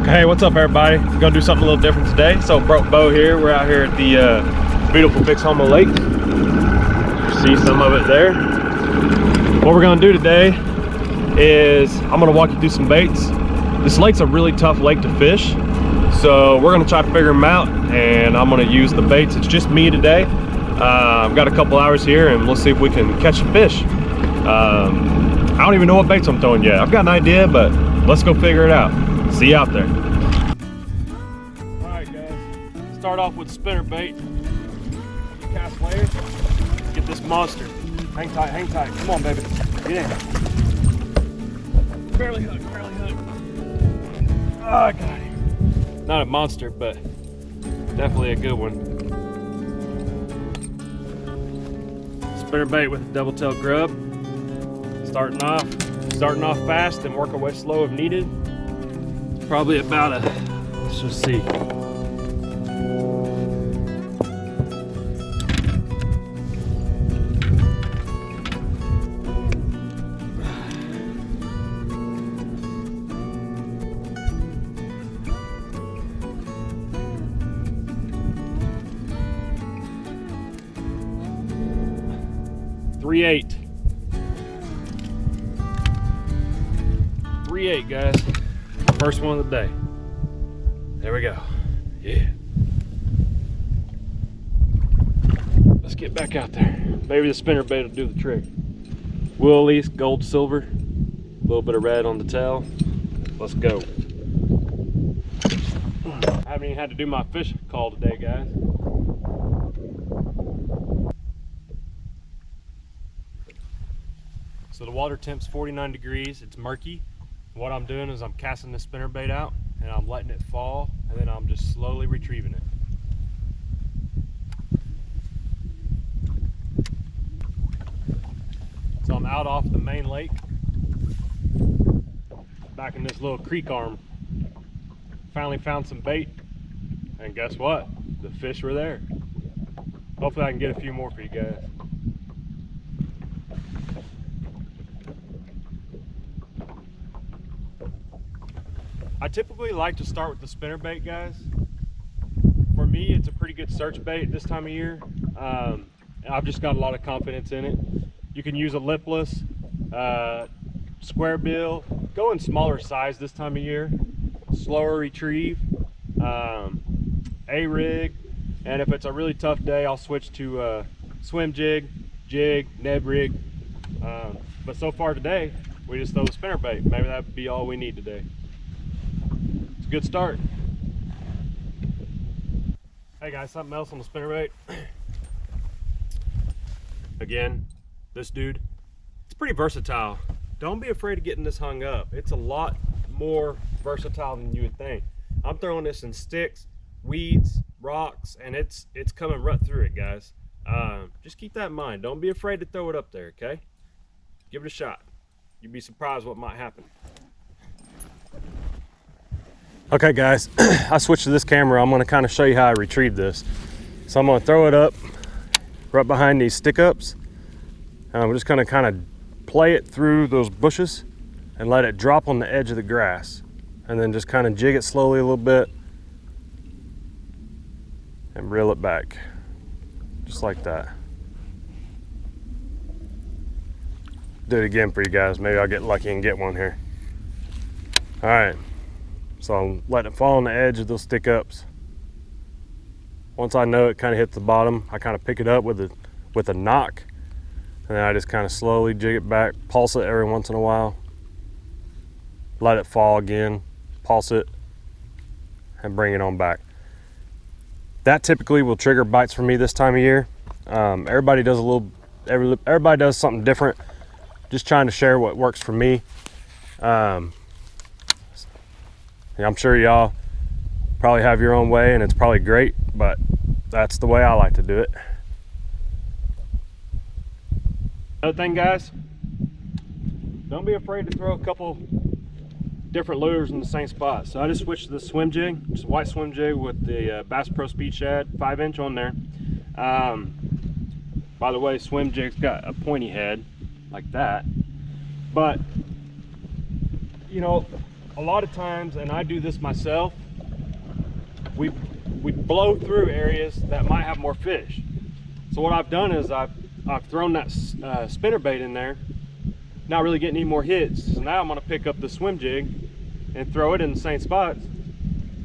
Okay, what's up everybody? We're gonna do something a little different today. So broke Bo here. We're out here at the beautiful Bixhoma Lake. You see some of it there. What we're gonna do today is I'm gonna walk you through some baits. This lake's a really tough lake to fish, so we're gonna try to figure them out, and I'm gonna use the baits. It's just me today. I've got a couple hours here, and let's see if we can catch some fish. I don't even know what baits I'm throwing yet. I've got an idea, but let's go figure it out. See you out there. All right, guys. Start off with spinnerbait. Cast layers. Get this monster. Hang tight, hang tight. Come on, baby. Get in. Barely hooked, barely hooked. Oh, I got him. Not a monster, but definitely a good one. Spinnerbait with a double-tailed grub. Starting off fast and work our way slow if needed. Probably about a, let's just see. Three eight, guys. First one of the day. There we go. Yeah. Let's get back out there. Maybe the spinnerbait will do the trick. Woolies, gold, silver, a little bit of red on the tail. Let's go. I haven't even had to do my fish call today, guys. So the water temp's 49 degrees. It's murky. What I'm doing is I'm casting the spinnerbait out and I'm letting it fall, and then I'm just slowly retrieving it. So I'm out off the main lake, back in this little creek arm. Finally found some bait, and guess what? The fish were there. Hopefully I can get a few more for you guys. I typically like to start with the spinnerbait, guys. For me, it's a pretty good search bait this time of year. I've just got a lot of confidence in it. You can use a lipless, square bill, go in smaller size this time of year, slower retrieve, A-rig, and if it's a really tough day, I'll switch to swim jig, Neb rig. But so far today, we just throw the spinnerbait. Maybe that would be all we need today. Good start. Hey guys, something else on the spinnerbait. Again, this dude, it's pretty versatile. Don't be afraid of getting this hung up. It's a lot more versatile than you would think. I'm throwing this in sticks, weeds, rocks, and it's coming right through it, guys. Just keep that in mind. Don't be afraid to throw it up there, okay? Give it a shot. You'd be surprised what might happen. Okay guys, I switched to this camera. I'm gonna kind of show you how I retrieve this. So I'm gonna throw it up right behind these stick ups. We're just gonna kind of play it through those bushes and let it drop on the edge of the grass. And then just kind of jig it slowly a little bit and reel it back. Just like that. Do it again for you guys. Maybe I'll get lucky and get one here. All right. So I'm letting it fall on the edge of those stick ups. Once I know it kind of hits the bottom, I kind of pick it up with a knock, and then I just kind of slowly jig it back, pulse it every once in a while, let it fall again, pulse it, and bring it on back. That typically will trigger bites for me this time of year. Everybody does everybody does something different. Just trying to share what works for me. I'm sure y'all probably have your own way and it's probably great, but that's the way I like to do it. Another thing, guys, don't be afraid to throw a couple different lures in the same spot. So I just switched to the swim jig, just a white swim jig with the Bass Pro Speed Shad 5-inch on there. By the way, swim jig's got a pointy head like that, but you know, a lot of times, and I do this myself, we blow through areas that might have more fish. So what I've done is I've thrown that spinnerbait in there, not really getting any more hits. So now I'm gonna pick up the swim jig and throw it in the same spots,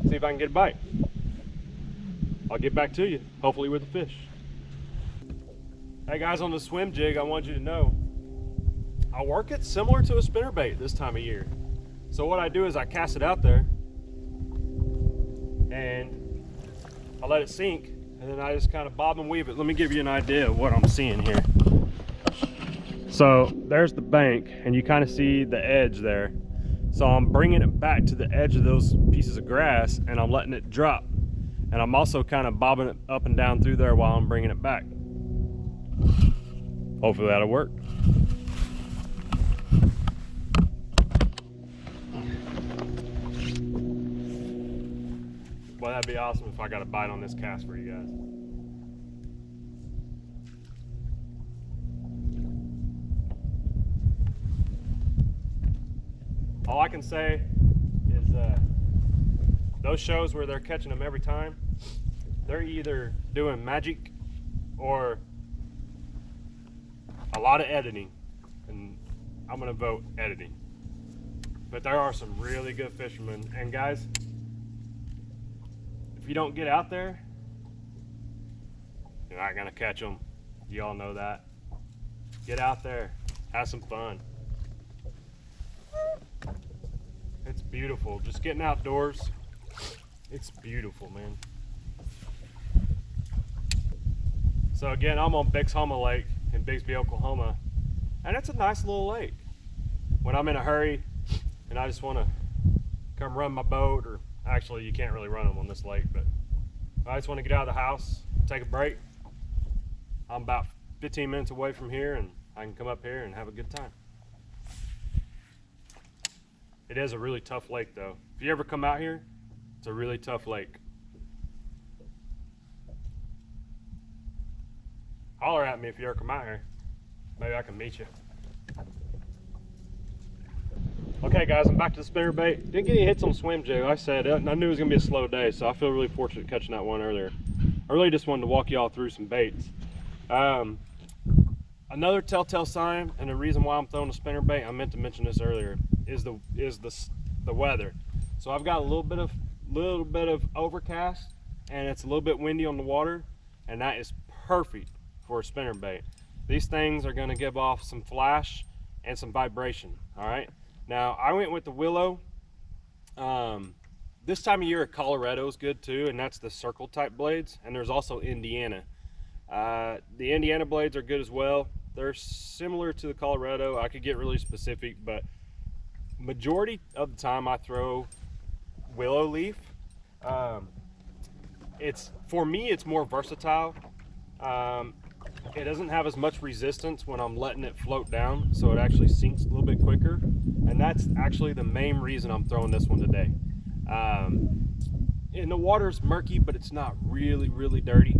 see if I can get a bite. I'll get back to you, hopefully with a fish. Hey guys, on the swim jig, I want you to know, I work it similar to a spinnerbait this time of year. So what I do is I cast it out there and I let it sink, and then I just kind of bob and weave it. Let me give you an idea of what I'm seeing here. So there's the bank, and you kind of see the edge there. So I'm bringing it back to the edge of those pieces of grass, and I'm letting it drop. And I'm also kind of bobbing it up and down through there while I'm bringing it back. Hopefully that'll work. Well, that'd be awesome if I got a bite on this cast for you guys. All I can say is those shows where they're catching them every time, they're either doing magic or a lot of editing, and I'm gonna vote editing. But there are some really good fishermen, and guys, if you don't get out there, you're not gonna catch them. You all know that. Get out there, have some fun. It's beautiful, just getting outdoors. It's beautiful, man. So again, I'm on Bixhoma Lake in Bixby, Oklahoma, and it's a nice little lake. When I'm in a hurry and I just want to come run my boat, or actually you can't really run them on this lake, but I just want to get out of the house, take a break. I'm about 15 minutes away from here, and I can come up here and have a good time. It is a really tough lake though. If you ever come out here, it's a really tough lake. Holler at me if you ever come out here. Maybe I can meet you. Okay guys, I'm back to the spinnerbait. Didn't get any hits on swim jig. Like I said, I knew it was gonna be a slow day, so I feel really fortunate catching that one earlier. I really just wanted to walk y'all through some baits. Another telltale sign, and the reason why I'm throwing a spinnerbait, I meant to mention this earlier, is the weather. So I've got a little bit of overcast, and it's a little bit windy on the water, and that is perfect for a spinnerbait. These things are going to give off some flash and some vibration. All right, now I went with the willow. This time of year Colorado is good too, and that's the circle type blades, and there's also Indiana. The Indiana blades are good as well. They're similar to the Colorado. I could get really specific, but majority of the time I throw willow leaf. For me it's more versatile. It doesn't have as much resistance when I'm letting it float down, so it actually sinks a little bit quicker, and that's actually the main reason I'm throwing this one today. And the water's murky, but it's not really dirty,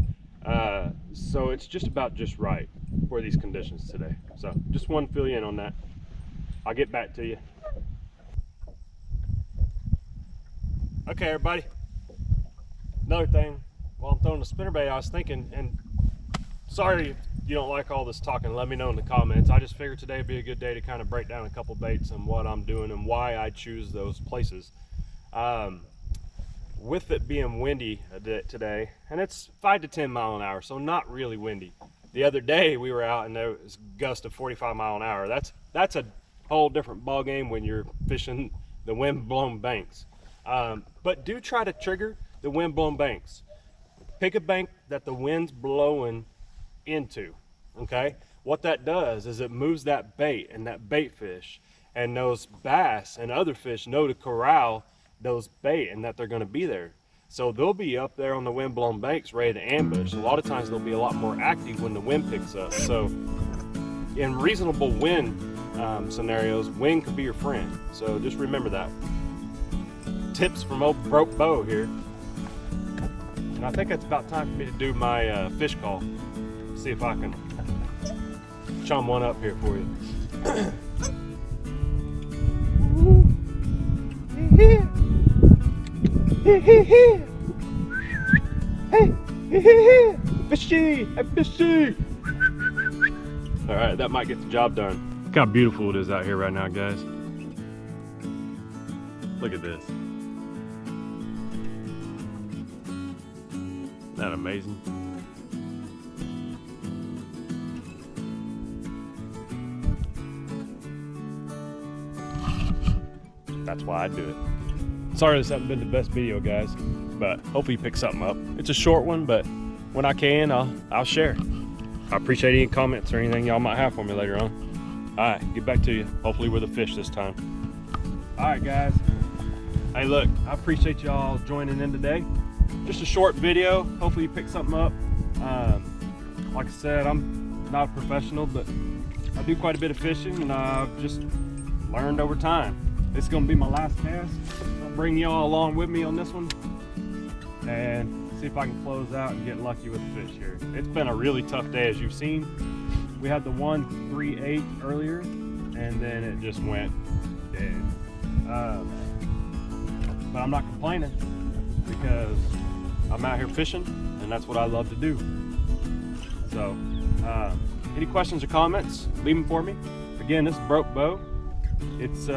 so it's just about just right for these conditions today. So just want to fill you in on that. I'll get back to you. Okay everybody, another thing, while I'm throwing the spinnerbait, I was thinking, and sorry if you don't like all this talking, let me know in the comments. I just figured today would be a good day to kind of break down a couple baits and what I'm doing and why I choose those places. With it being windy today, and it's 5 to 10 mile an hour, so not really windy. The other day we were out and there was a gust of 45 mile an hour. That's a whole different ball game when you're fishing the wind-blown banks. But do try to trigger the wind-blown banks. Pick a bank that the wind's blowing into, okay? What that does is it moves that bait and that bait fish, and those bass and other fish know to corral those bait and that they're going to be there. So they'll be up there on the wind-blown banks ready to ambush. A lot of times they'll be a lot more active when the wind picks up. So in reasonable wind scenarios, wind could be your friend. So just remember that. Tips from old Broke Beau here. And I think it's about time for me to do my fish call. See if I can chum one up here for you. Hey, fishy, hey, fishy. All right, that might get the job done. Look how beautiful it is out here right now, guys. Look at this. Isn't that amazing? That's why I do it. Sorry this hasn't been the best video, guys, but hopefully you pick something up. It's a short one, but when I can, I'll share. I appreciate any comments or anything y'all might have for me later on. All right, get back to you. Hopefully with a fish this time. All right, guys. Hey, look, I appreciate y'all joining in today. Just a short video. Hopefully you pick something up. Like I said, I'm not a professional, but I do quite a bit of fishing, and I've just learned over time. This is gonna be my last cast. I'll bring y'all along with me on this one and see if I can close out and get lucky with the fish here. It's been a really tough day, as you've seen. We had the 1.38 earlier, and then it just went dead. But I'm not complaining because I'm out here fishing, and that's what I love to do. So, any questions or comments, leave them for me. Again, this is Broke Beau. It's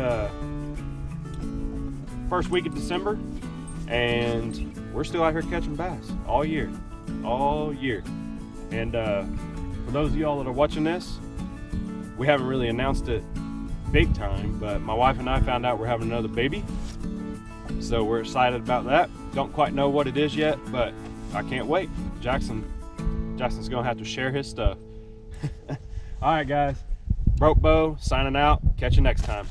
first week of December, and we're still out here catching bass all year. And for those of y'all that are watching this, we haven't really announced it big time, but my wife and I found out we're having another baby, so we're excited about that. Don't quite know what it is yet, but I can't wait. Jackson's gonna have to share his stuff. All right, guys. Broke Beau signing out. Catch you next time.